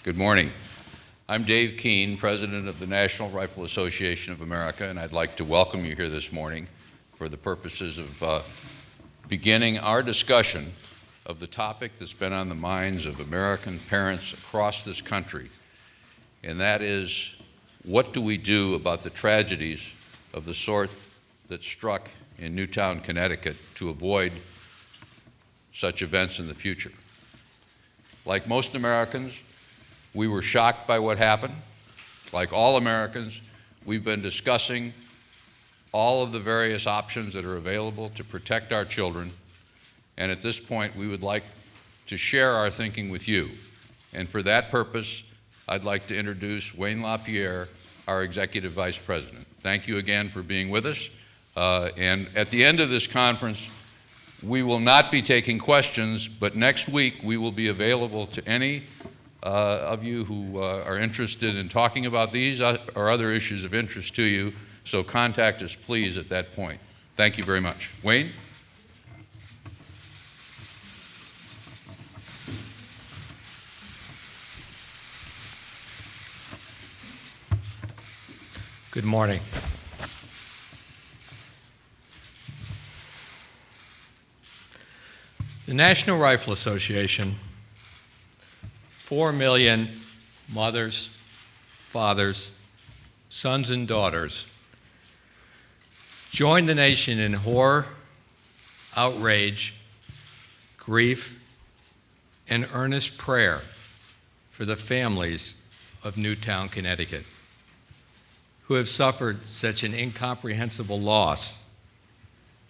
Good morning. I'm Dave Keene, President of the National Rifle Association of America, and I'd like to welcome you here this morning for the purposes of beginning our discussion of the topic that's been on the minds of American parents across this country, and that is, what do we do about the tragedies of the sort that struck in Newtown, Connecticut, to avoid such events in the future? Like most Americans, we were shocked by what happened. Like all Americans, we've been discussing all of the various options that are available to protect our children, and at this point, we would like to share our thinking with you. And for that purpose, I'd like to introduce Wayne LaPierre, our Executive Vice President. Thank you again for being with us. And at the end of this conference, we will not be taking questions, but next week we will be available to any of you who are interested in talking about these or other issues of interest to you, so contact us, please, at that point. Thank you very much. Wayne? Good morning. The National Rifle Association, 4 million mothers, fathers, sons and daughters, joined the nation in horror, outrage, grief, and earnest prayer for the families of Newtown, Connecticut, who have suffered such an incomprehensible loss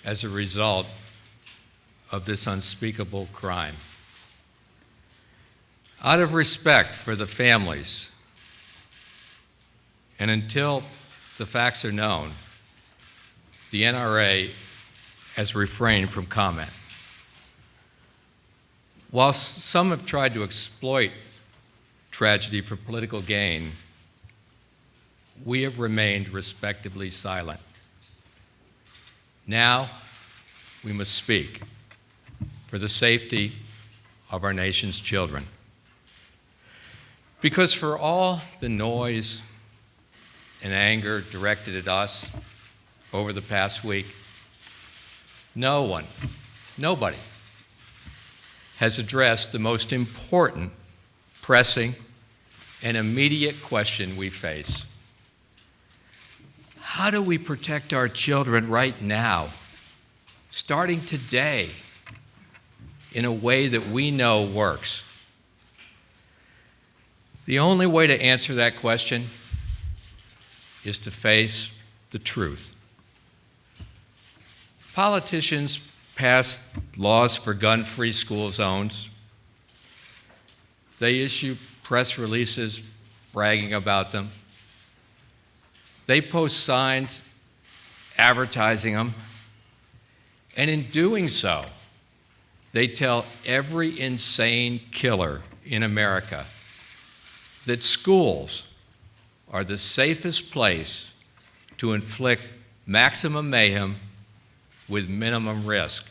as a result of this unspeakable crime. Out of respect for the families, and until the facts are known, the NRA has refrained from comment. While some have tried to exploit tragedy for political gain, we have remained respectfully silent. Now, we must speak for the safety of our nation's children. Because for all the noise and anger directed at us over the past week, nobody has addressed the most important, pressing, and immediate question we face. How do we protect our children right now, starting today, in a way that we know works? The only way to answer that question is to face the truth. Politicians pass laws for gun-free school zones. They issue press releases bragging about them. They post signs advertising them. And in doing so, they tell every insane killer in America that schools are the safest place to inflict maximum mayhem with minimum risk.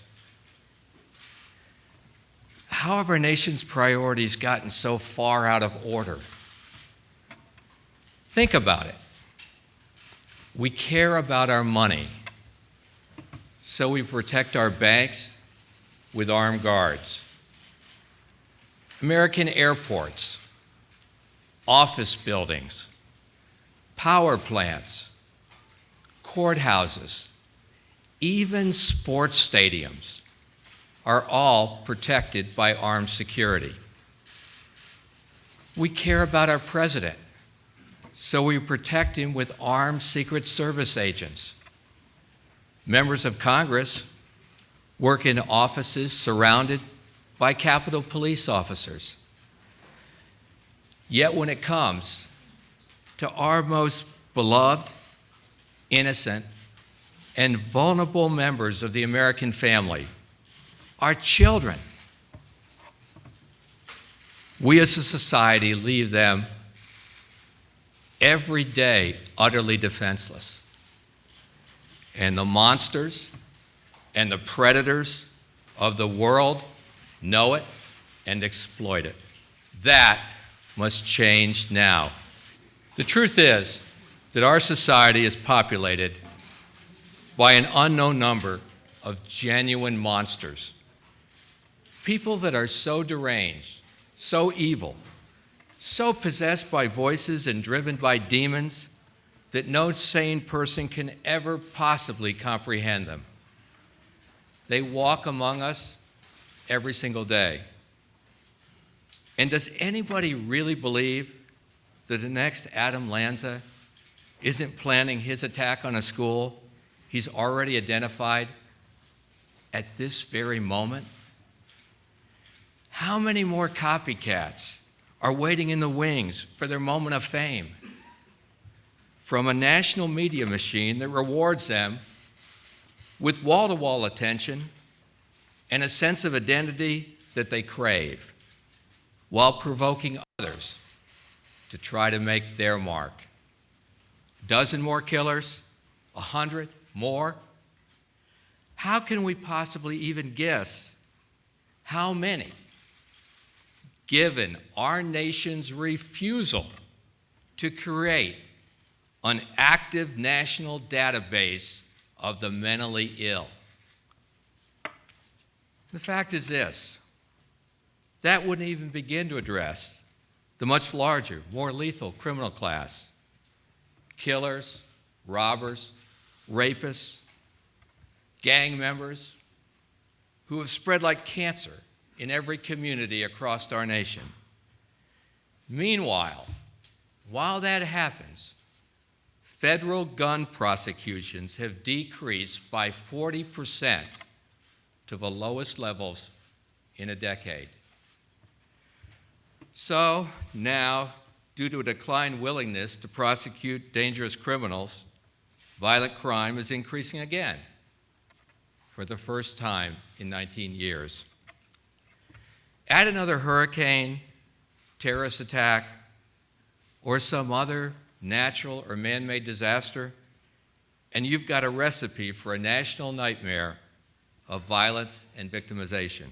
How have our nation's priorities gotten so far out of order? Think about it. We care about our money, so we protect our banks with armed guards. American airports, office buildings, power plants, courthouses, even sports stadiums are all protected by armed security. We care about our president, so we protect him with armed Secret Service agents. Members of Congress work in offices surrounded by Capitol Police officers. Yet when it comes to our most beloved, innocent, and vulnerable members of the American family, our children, we as a society leave them every day utterly defenseless. And the monsters and the predators of the world know it and exploit it. That must change now. The truth is that our society is populated by an unknown number of genuine monsters. People that are so deranged, so evil, so possessed by voices and driven by demons that no sane person can ever possibly comprehend them. They walk among us every single day. And does anybody really believe that the next Adam Lanza isn't planning his attack on a school he's already identified at this very moment? How many more copycats are waiting in the wings for their moment of fame from a national media machine that rewards them with wall-to-wall attention and a sense of identity that they crave, while provoking others to try to make their mark? A dozen more killers? 100 more? How can we possibly even guess how many, given our nation's refusal to create an active national database of the mentally ill? The fact is this: that wouldn't even begin to address the much larger, more lethal criminal class: killers, robbers, rapists, gang members who have spread like cancer in every community across our nation. Meanwhile, while that happens, federal gun prosecutions have decreased by 40% to the lowest levels in a decade. So now, due to a declined willingness to prosecute dangerous criminals, violent crime is increasing again for the first time in 19 years. Add another hurricane, terrorist attack, or some other natural or man-made disaster, and you've got a recipe for a national nightmare of violence and victimization.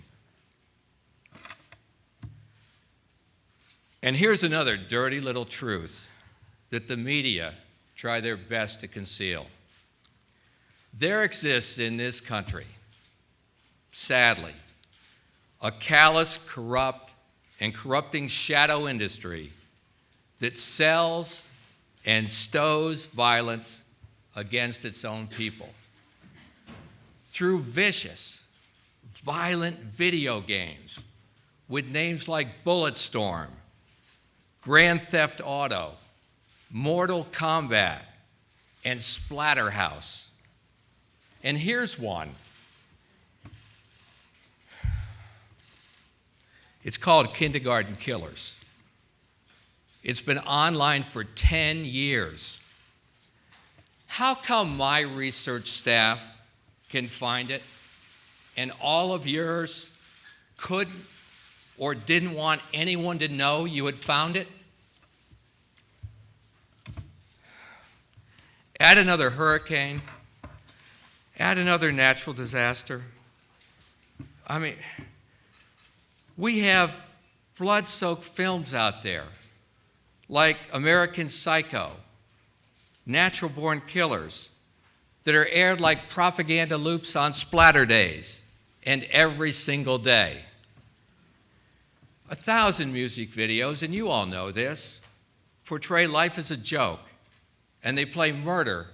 And here's another dirty little truth that the media try their best to conceal. There exists in this country, sadly, a callous, corrupt, and corrupting shadow industry that sells and stows violence against its own people through vicious, violent video games with names like Bulletstorm, Grand Theft Auto, Mortal Kombat, and Splatterhouse. And here's one. It's called Kindergarten Killers. It's been online for 10 years. How come my research staff can find it and all of yours couldn't or didn't want anyone to know you had found it? Add another hurricane, add another natural disaster. I mean, we have blood-soaked films out there like American Psycho, Natural Born Killers, that are aired like propaganda loops on splatter days and every single day. 1,000 music videos, and you all know this, portray life as a joke, and they portray murder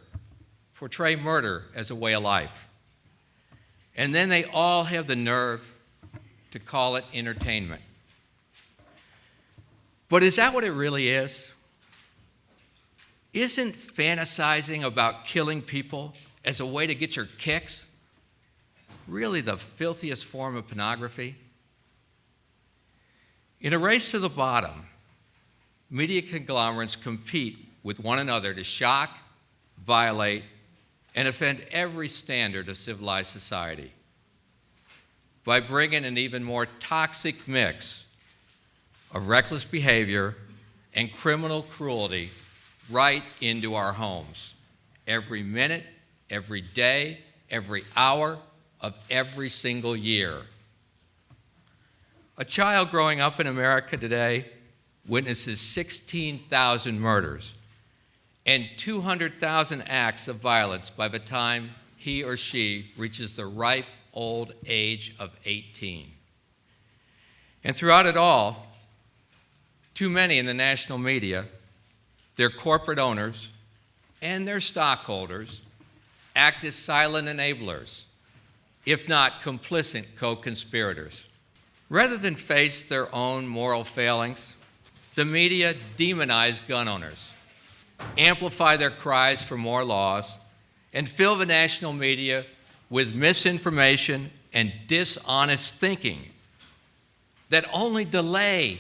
as a way of life. And then they all have the nerve to call it entertainment. But is that what it really is? Isn't fantasizing about killing people as a way to get your kicks really the filthiest form of pornography? In a race to the bottom, media conglomerates compete with one another to shock, violate, and offend every standard of civilized society by bringing an even more toxic mix of reckless behavior and criminal cruelty right into our homes every minute, every day, every hour of every single year. A child growing up in America today witnesses 16,000 murders and 200,000 acts of violence by the time he or she reaches the ripe old age of 18. And throughout it all, too many in the national media, their corporate owners, and their stockholders act as silent enablers, if not complicit co-conspirators. Rather than face their own moral failings, the media demonize gun owners, amplify their cries for more laws, and fill the national media with misinformation and dishonest thinking that only delay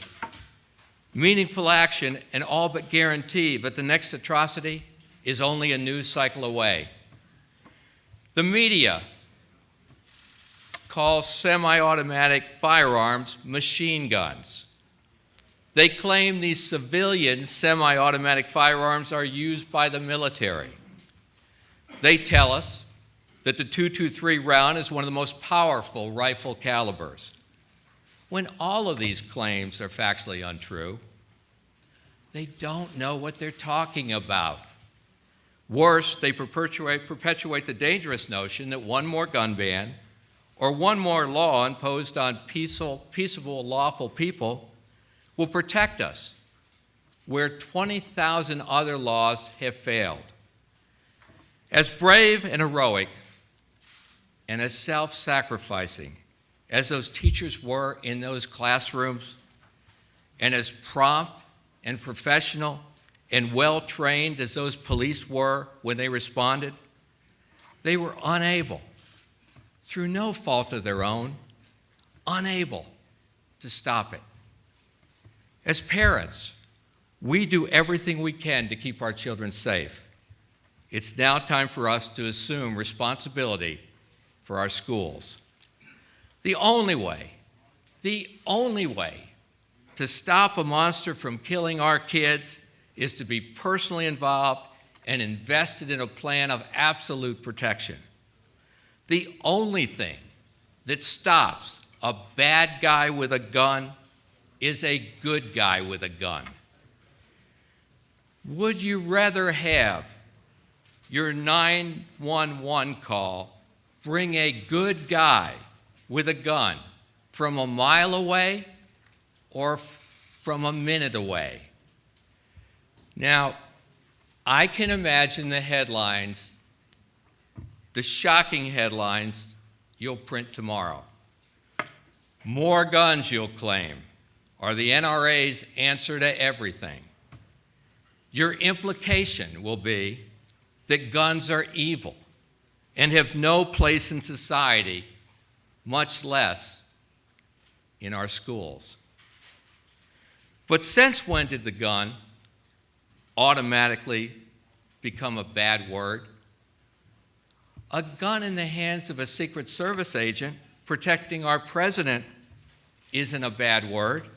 meaningful action and all but guarantee that the next atrocity is only a news cycle away. The media calls semi-automatic firearms machine guns. They claim these civilian semi-automatic firearms are used by the military. They tell us that the .223 round is one of the most powerful rifle calibers, when all of these claims are factually untrue. They don't know what they're talking about. Worse, they perpetuate the dangerous notion that one more gun ban or one more law imposed on peaceable, lawful people will protect us, where 20,000 other laws have failed. As brave and heroic and as self-sacrificing as those teachers were in those classrooms, and as prompt and professional and well-trained as those police were when they responded, they were unable, through no fault of their own, unable to stop it. As parents, we do everything we can to keep our children safe. It's now time for us to assume responsibility for our schools. The only way to stop a monster from killing our kids is to be personally involved and invested in a plan of absolute protection. The only thing that stops a bad guy with a gun is a good guy with a gun. Would you rather have your 911 call bring a good guy with a gun from a mile away or from a minute away? Now, I can imagine the headlines, the shocking headlines you'll print tomorrow. More guns, you'll claim, are the NRA's answer to everything. Your implication will be that guns are evil and have no place in society, much less in our schools. But since when did the gun automatically become a bad word? A gun in the hands of a Secret Service agent protecting our president isn't a bad word.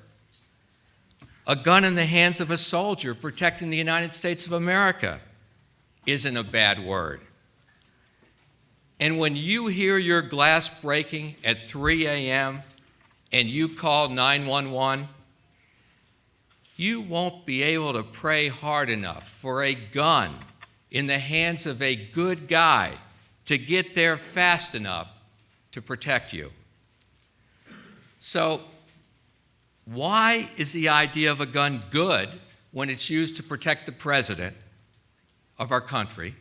A gun in the hands of a soldier protecting the United States of America isn't a bad word. And when you hear your glass breaking at 3 a.m. and you call 911, you won't be able to pray hard enough for a gun in the hands of a good guy to get there fast enough to protect you. So, why is the idea of a gun good when it's used to protect the president of our country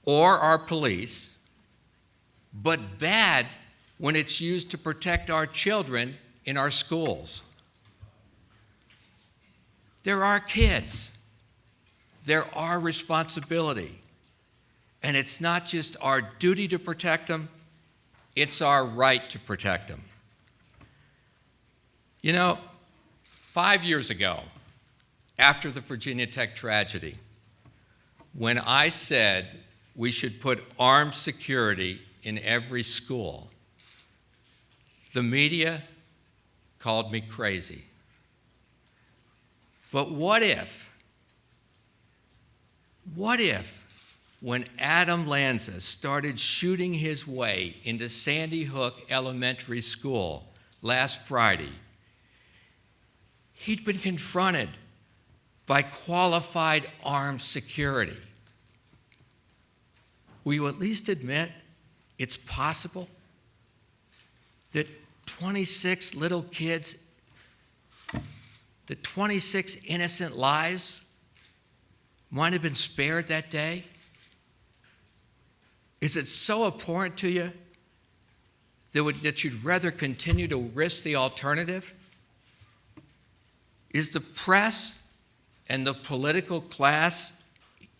or our police, but bad when it's used to protect our children in our schools? They're our kids. They're our responsibility. And it's not just our duty to protect them, it's our right to protect them. You know, 5 years ago, after the Virginia Tech tragedy, when I said we should put armed security in every school, the media called me crazy. But what if when Adam Lanza started shooting his way into Sandy Hook Elementary School last Friday, he'd been confronted by qualified armed security. Will you at least admit it's possible that 26 little kids, that 26 innocent lives might have been spared that day? Is it so abhorrent to you that you'd rather continue to risk the alternative? Is the press and the political class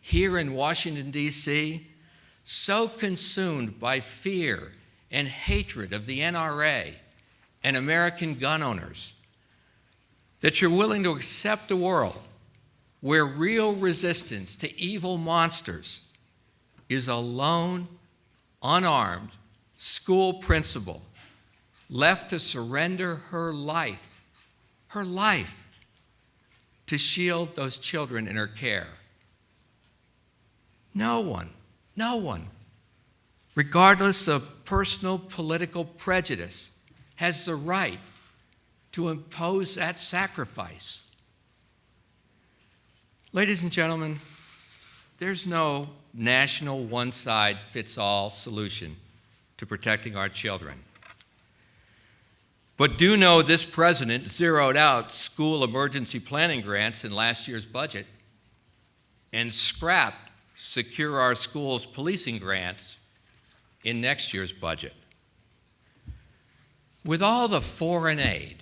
here in Washington, D.C., so consumed by fear and hatred of the NRA and American gun owners that you're willing to accept a world where real resistance to evil monsters is a lone, unarmed school principal left to surrender her life to shield those children in her care? No one, regardless of personal political prejudice, has the right to impose that sacrifice. Ladies and gentlemen, there's no national one-size-fits-all solution to protecting our children. But do know this president zeroed out school emergency planning grants in last year's budget and scrapped Secure Our Schools policing grants in next year's budget. With all the foreign aid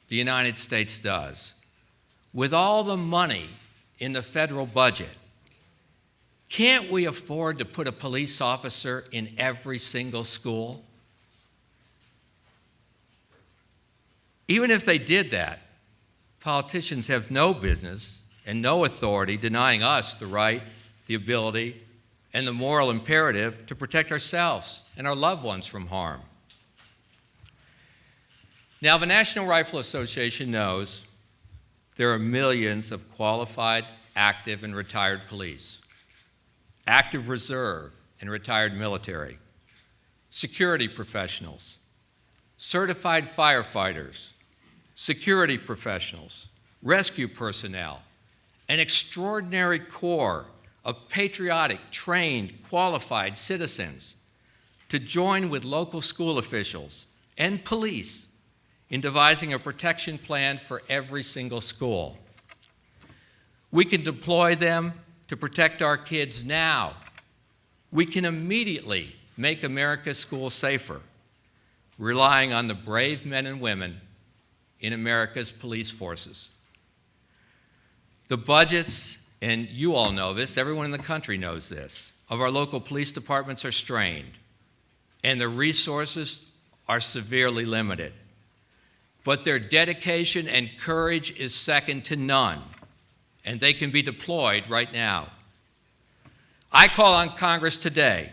the United States does, with all the money in the federal budget, can't we afford to put a police officer in every single school? Even if they did that, politicians have no business and no authority denying us the right, the ability, and the moral imperative to protect ourselves and our loved ones from harm. Now, the National Rifle Association knows there are millions of qualified, active, and retired police, active reserve and retired military, security professionals, certified firefighters, security professionals, rescue personnel, an extraordinary corps of patriotic, trained, qualified citizens to join with local school officials and police in devising a protection plan for every single school. We can deploy them to protect our kids now. We can immediately make America's schools safer, relying on the brave men and women in America's police forces. The budgets, and you all know this, everyone in the country knows this, of our local police departments are strained, and the resources are severely limited. But their dedication and courage is second to none, and they can be deployed right now. I call on Congress today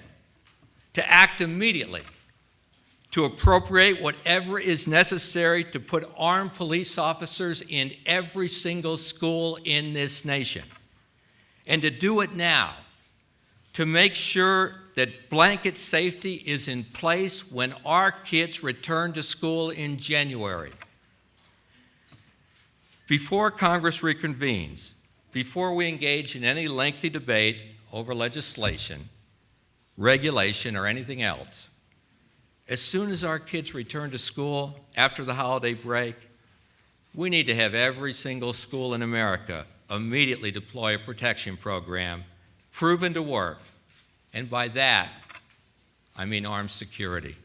to act immediately to appropriate whatever is necessary to put armed police officers in every single school in this nation, and to do it now, to make sure that blanket safety is in place when our kids return to school in January. Before Congress reconvenes, before we engage in any lengthy debate over legislation, regulation, or anything else, as soon as our kids return to school after the holiday break, we need to have every single school in America immediately deploy a protection program proven to work, and by that, I mean armed security.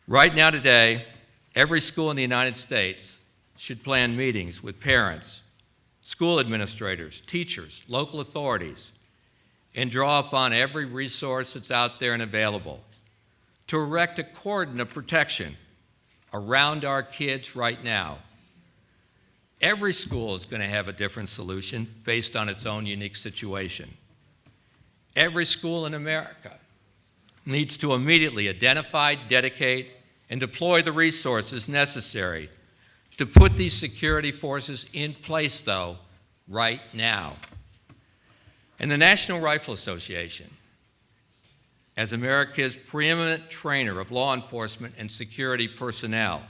Right now today, every school in the United States should plan meetings with parents, school administrators, teachers, local authorities, and draw upon every resource that's out there and available to erect a cordon of protection around our kids right now. Every school is going to have a different solution based on its own unique situation. Every school in America needs to immediately identify, dedicate, and deploy the resources necessary to put these security forces in place, though, right now. And the National Rifle Association, as America's preeminent trainer of law enforcement and security personnel,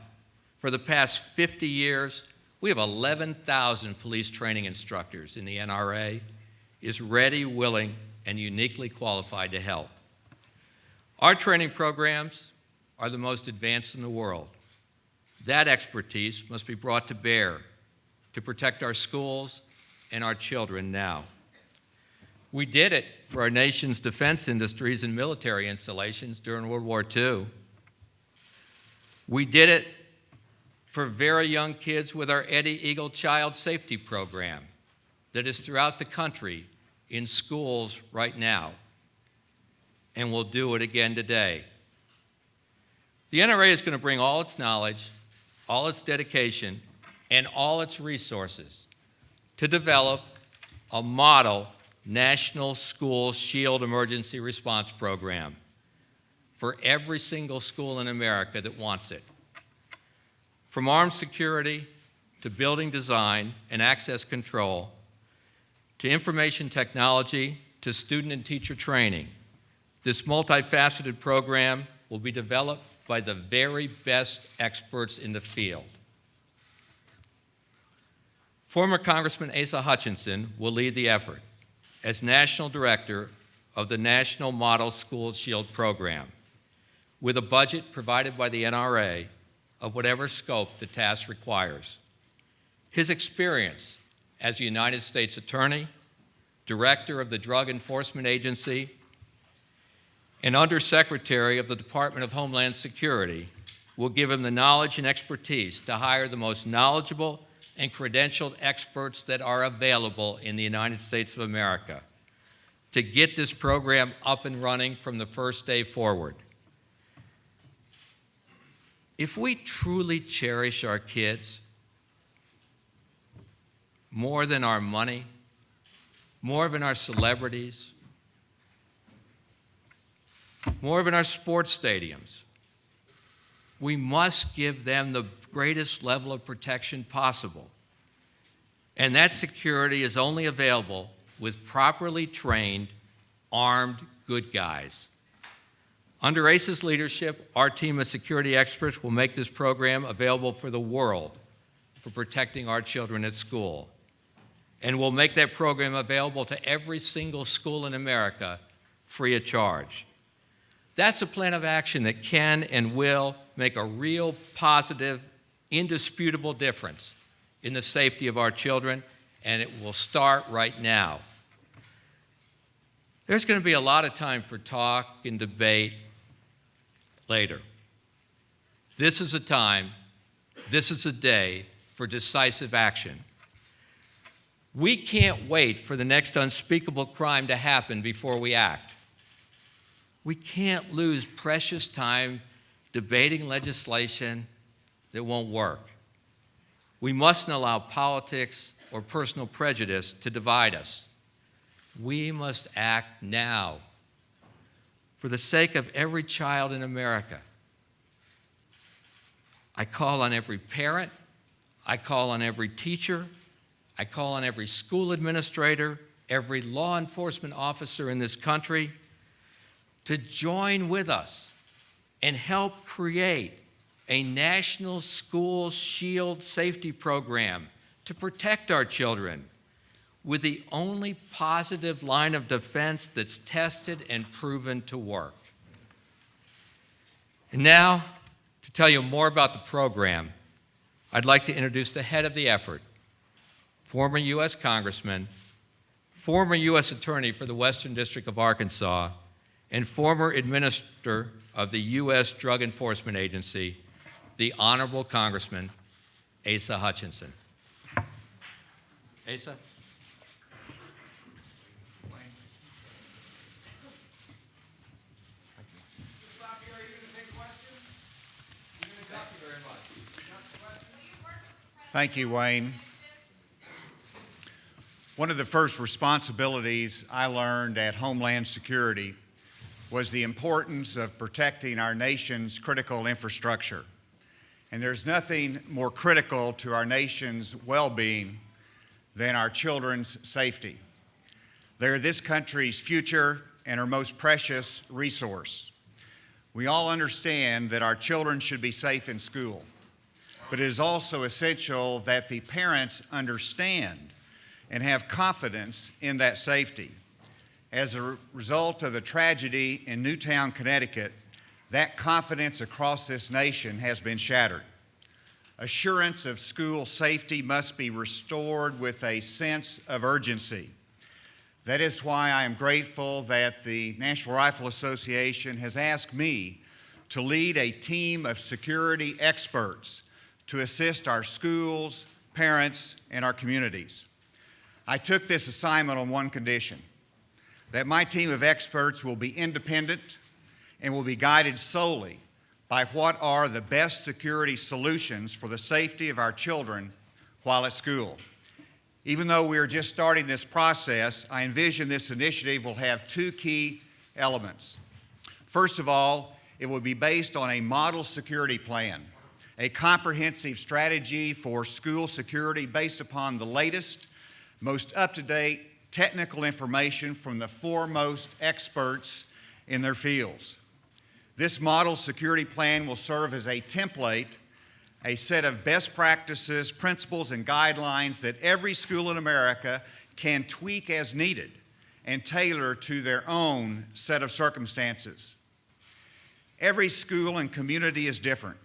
For the past 50 years, we have 11,000 police training instructors, and the NRA is ready, willing, and uniquely qualified to help. Our training programs are the most advanced in the world. That expertise must be brought to bear to protect our schools and our children now. We did it for our nation's defense industries and military installations during World War II. We did it for very young kids with our Eddie Eagle Child Safety Program that is throughout the country in schools right now, and we'll do it again today. The NRA is going to bring all its knowledge, all its dedication, and all its resources to develop a model National School Shield Emergency Response Program for every single school in America that wants it. From armed security to building design and access control, to information technology to student and teacher training, this multifaceted program will be developed by the very best experts in the field. Former Congressman Asa Hutchinson will lead the effort as National Director of the National Model School Shield Program, with a budget provided by the NRA of whatever scope the task requires. His experience as a United States Attorney, Director of the Drug Enforcement Agency, and Undersecretary of the Department of Homeland Security will give him the knowledge and expertise to hire the most knowledgeable and credentialed experts that are available in the United States of America to get this program up and running from the first day forward. If we truly cherish our kids more than our money, more than our celebrities, more than our sports stadiums, we must give them the greatest level of protection possible. And that security is only available with properly trained, armed good guys. Under ACE's leadership, our team of security experts will make this program available for the world for protecting our children at school. And we'll make that program available to every single school in America free of charge. That's a plan of action that can and will make a real positive, indisputable difference in the safety of our children, and it will start right now. There's going to be a lot of time for talk and debate later. This is a time, this is a day for decisive action. We can't wait for the next unspeakable crime to happen before we act. We can't lose precious time debating legislation that won't work. We mustn't allow politics or personal prejudice to divide us. We must act now for the sake of every child in America. I call on every parent, I call on every teacher, I call on every school administrator, every law enforcement officer in this country to join with us and help create a national school shield safety program to protect our children with the only positive line of defense that's tested and proven to work. And now, to tell you more about the program, I'd like to introduce the head of the effort, former U.S. Congressman, former U.S. Attorney for the Western District of Arkansas, and former Administrator of the U.S. Drug Enforcement Agency, the Honorable Congressman Asa Hutchinson. Asa? Thank you, Wayne. One of the first responsibilities I learned at Homeland Security was the importance of protecting our nation's critical infrastructure. And there's nothing more critical to our nation's well-being than our children's safety. They're this country's future and our most precious resource. We all understand that our children should be safe in school. but it is also essential that the parents understand and have confidence in that safety. As a result of the tragedy in Newtown, Connecticut, that confidence across this nation has been shattered. Assurance of school safety must be restored with a sense of urgency. That is why I am grateful that the National Rifle Association has asked me to lead a team of security experts to assist our schools, parents, and our communities. I took this assignment on one condition: that my team of experts will be independent and will be guided solely by what are the best security solutions for the safety of our children while at school. Even though we are just starting this process, I envision this initiative will have two key elements. First of all, it will be based on a model security plan, a comprehensive strategy for school security based upon the latest, most up-to-date technical information from the foremost experts in their fields. This model security plan will serve as a template, a set of best practices, principles, and guidelines that every school in America can tweak as needed and tailor to their own set of circumstances. Every school and community is different,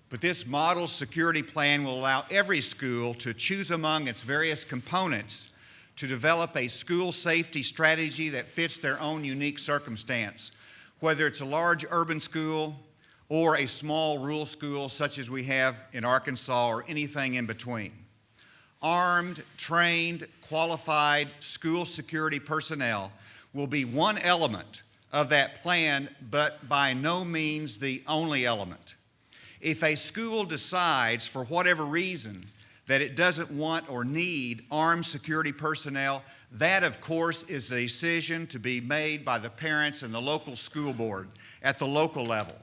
but this model security plan will allow every school to choose among its various components to develop a school safety strategy that fits their own unique circumstance, whether it's a large urban school or a small rural school such as we have in Arkansas, or anything in between. Armed, trained, qualified school security personnel will be one element of that plan, but by no means the only element. If a school decides, for whatever reason, that it doesn't want or need armed security personnel, that, of course, is a decision to be made by the parents and the local school board at the local level.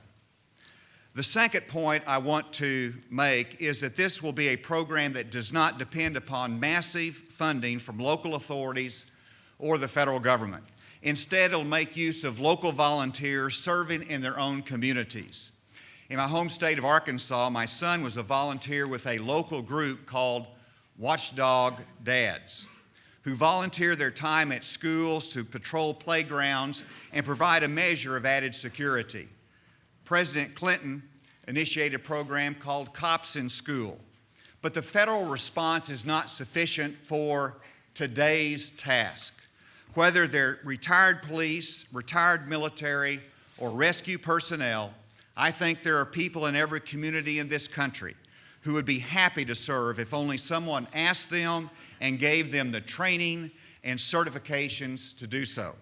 The second point I want to make is that this will be a program that does not depend upon massive funding from local authorities or the federal government. Instead, it'll make use of local volunteers serving in their own communities. In my home state of Arkansas, my son was a volunteer with a local group called Watchdog Dads, who volunteer their time at schools to patrol playgrounds and provide a measure of added security. President Clinton initiated a program called Cops in School, but the federal response is not sufficient for today's task. Whether they're retired police, retired military, or rescue personnel, I think there are people in every community in this country who would be happy to serve if only someone asked them and gave them the training and certifications to do so.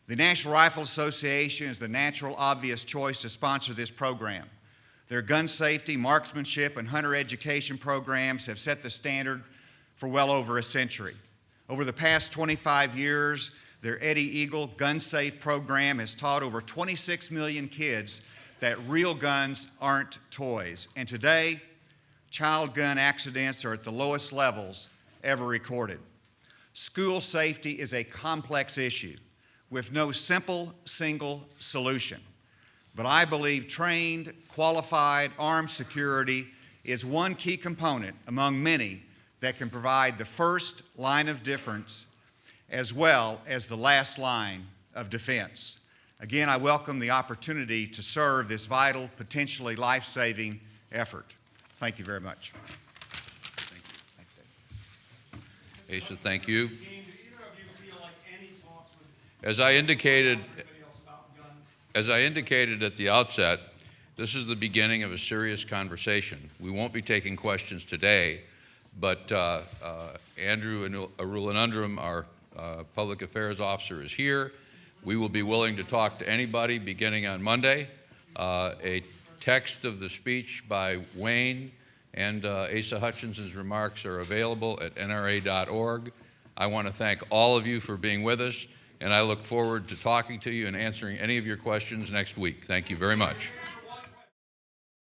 The National Rifle Association is the natural, obvious choice to sponsor this program. Their gun safety, marksmanship, and hunter education programs have set the standard for well over a century. Over the past 25 years, their Eddie Eagle Gun Safe program has taught over 26 million kids that real guns aren't toys. And today, child gun accidents are at the lowest levels ever recorded. School safety is a complex issue with no simple single solution. But I believe trained, qualified, armed security is one key component among many that can provide the first line of difference as well as the last line of defense. Again, I welcome the opportunity to serve this vital, potentially life-saving effort. Thank you very much. Thank you. Asa, thank you. Dean, do either of you feel like any talks with As I indicated anybody else about guns? As I indicated at the outset, this is the beginning of a serious conversation. We won't be taking questions today, but Andrew Arulanundram, our Public Affairs Officer, is here. We will be willing to talk to anybody beginning on Monday. A text of the speech by Wayne and Asa Hutchinson's remarks are available at nra.org. I want to thank all of you for being with us, and I look forward to talking to you and answering any of your questions next week. Thank you very much.